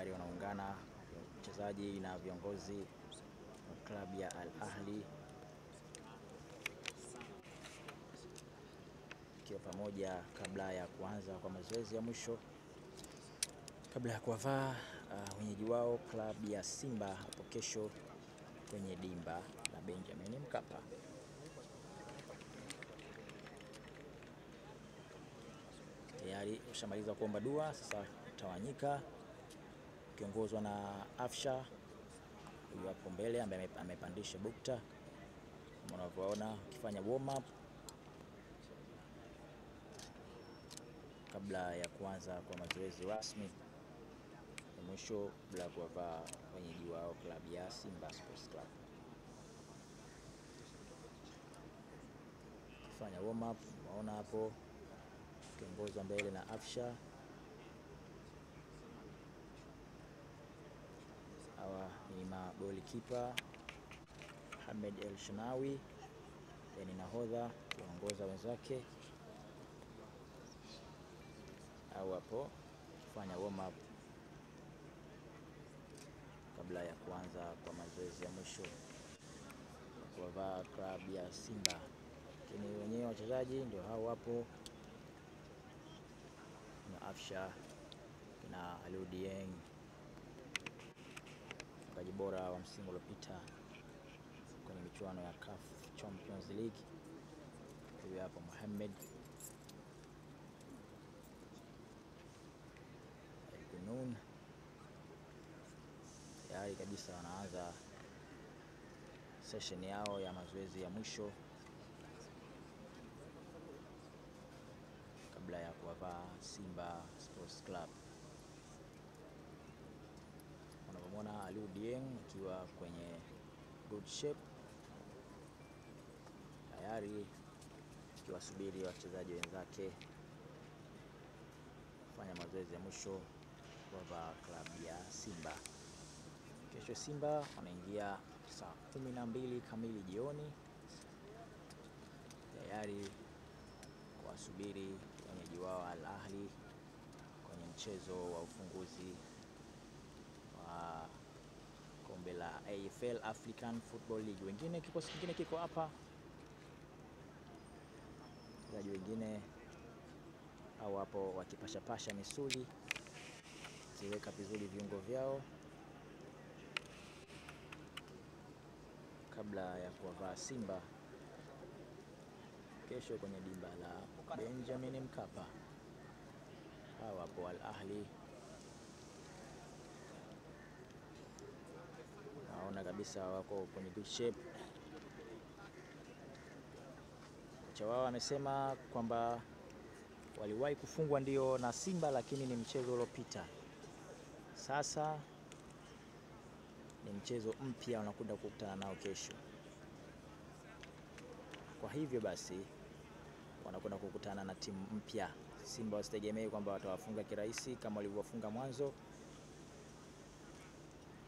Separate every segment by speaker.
Speaker 1: tayari wanaungana wachezaji na viongozi wa klabu ya Al Ahly ikiwa pamoja kabla ya kuanza kwa mazoezi ya mwisho, kabla ya kuwavaa wenyeji wao klabu ya Simba hapo kesho kwenye dimba la Benjamin Mkapa. Tayari ushamaliza kuomba dua, sasa tawanyika kiongozwa na Afsha huyu hapo mbele ambaye amepandisha bukta kama unavyoona akifanya warm up kabla ya kuanza kwa mazoezi rasmi ya mwisho bila kuwavaa wenyeji wao klabu ya Simba Sports Club. Kifanya warm up, unaona hapo kiongozwa mbele na Afsha. Hawa ni magolikipa Ahmed El Shanawi ni nahodha kuongoza wenzake au hapo kufanya warm up kabla ya kuanza kwa mazoezi ya mwisho kuwavaa klabu ya Simba. Lakini wenyewe wachezaji ndio hao hapo na Afsha na Aliou Dieng, mfungaji bora wa msimu uliopita kwenye michuano ya CAF Champions League. Huyu hapo Mohamed El-Gnoun. Tayari kabisa wanaanza session yao ya mazoezi ya mwisho kabla ya kuwavaa Simba Sports Club. Unavyoona Aliou Dieng akiwa kwenye good shape, tayari akiwasubiri wachezaji wenzake kufanya mazoezi ya mwisho kuwavaa klabu ya Simba. Kesho Simba wanaingia saa 12 kamili jioni, tayari kuwasubiri wenyeji wao Al Ahly kwenye mchezo wa ufunguzi wa kombe la AFL African Football League. Wengine kikosi kingine kiko hapa, wachezaji wengine au hapo wakipashapasha misuli, ziweka vizuri viungo vyao kabla ya kuwavaa Simba kesho kwenye dimba la Benjamin Mkapa. Hawa hapo Al Ahly, naona kabisa wako kwenye good shape. Kocha wao amesema kwamba waliwahi kufungwa ndio na Simba, lakini ni mchezo uliopita. Sasa ni mchezo mpya wanakwenda kukutana nao kesho. Kwa hivyo basi wanakwenda kukutana na timu mpya. Simba wasitegemee kwamba watawafunga kirahisi kama walivyofunga mwanzo.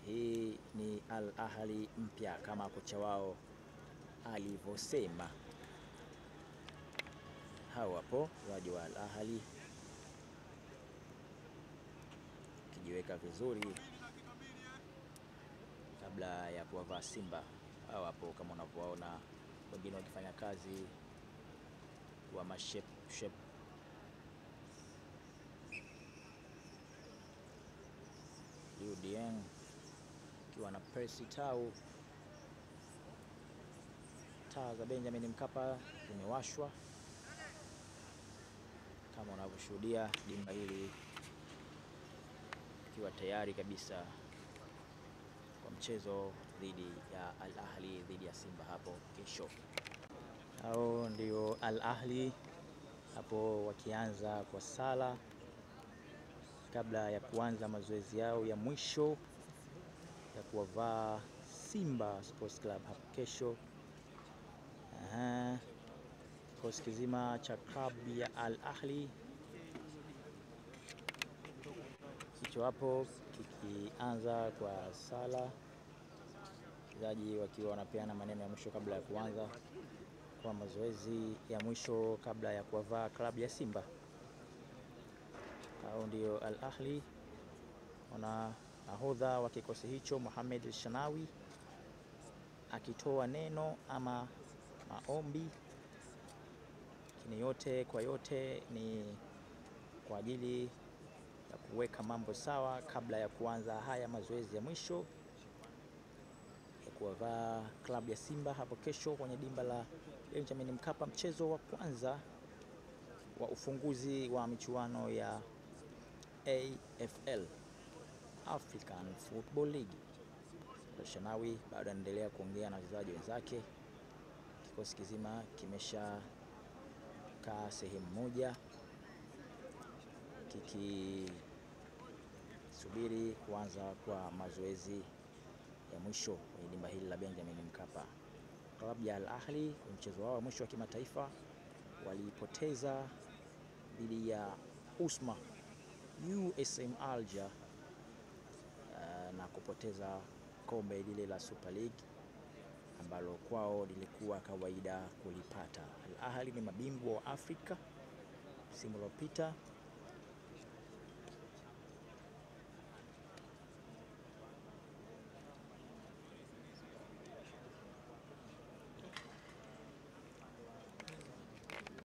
Speaker 1: Hii ni Al Ahly mpya kama kocha wao alivyosema. Hao hapo waje wa Al Ahly kijiweka vizuri kabla ya kuwavaa Simba. Hao hapo kama unavyoona wengine wakifanya kazi wa mashep. Aliou Dieng kiwa na Percy Tau. Taa za Benjamin Mkapa zimewashwa kama unavyoshuhudia, dimba hili ikiwa tayari kabisa kwa mchezo dhidi ya Al Ahly dhidi ya Simba hapo kesho. Hao ndio Al Ahly hapo wakianza kwa sala kabla ya kuanza mazoezi yao ya mwisho ya kuwavaa Simba Sports Club hapo kesho. Kikosi kizima cha klabu ya Al Ahly hicho hapo kikianza kwa sala, wachezaji wakiwa wanapeana maneno ya mwisho kabla ya kuanza kwa mazoezi ya mwisho kabla ya kuwavaa klabu ya Simba. Hao ndio Al Ahly Ona nahodha wa kikosi hicho Mohamed Shanawi akitoa neno ama maombi, lakini yote kwa yote ni kwa ajili ya kuweka mambo sawa kabla ya kuanza haya mazoezi ya mwisho ya kuwavaa klabu ya Simba hapo kesho kwenye dimba la Benjamin Mkapa, mchezo wa kwanza wa ufunguzi wa michuano ya AFL, African Football League. Shanawi bado anaendelea kuongea na wachezaji wenzake. Kikosi kizima kimesha kaa sehemu moja kikisubiri kuanza kwa mazoezi ya mwisho kwenye dimba hili la Benjamin Mkapa. Klabu ya Al Ahly kwenye mchezo wao wa mwisho wa kimataifa walipoteza dhidi ya USM Alger na kupoteza kombe lile la Super League ambalo kwao lilikuwa kawaida kulipata. Al Ahly ni mabingwa wa Afrika msimu uliopita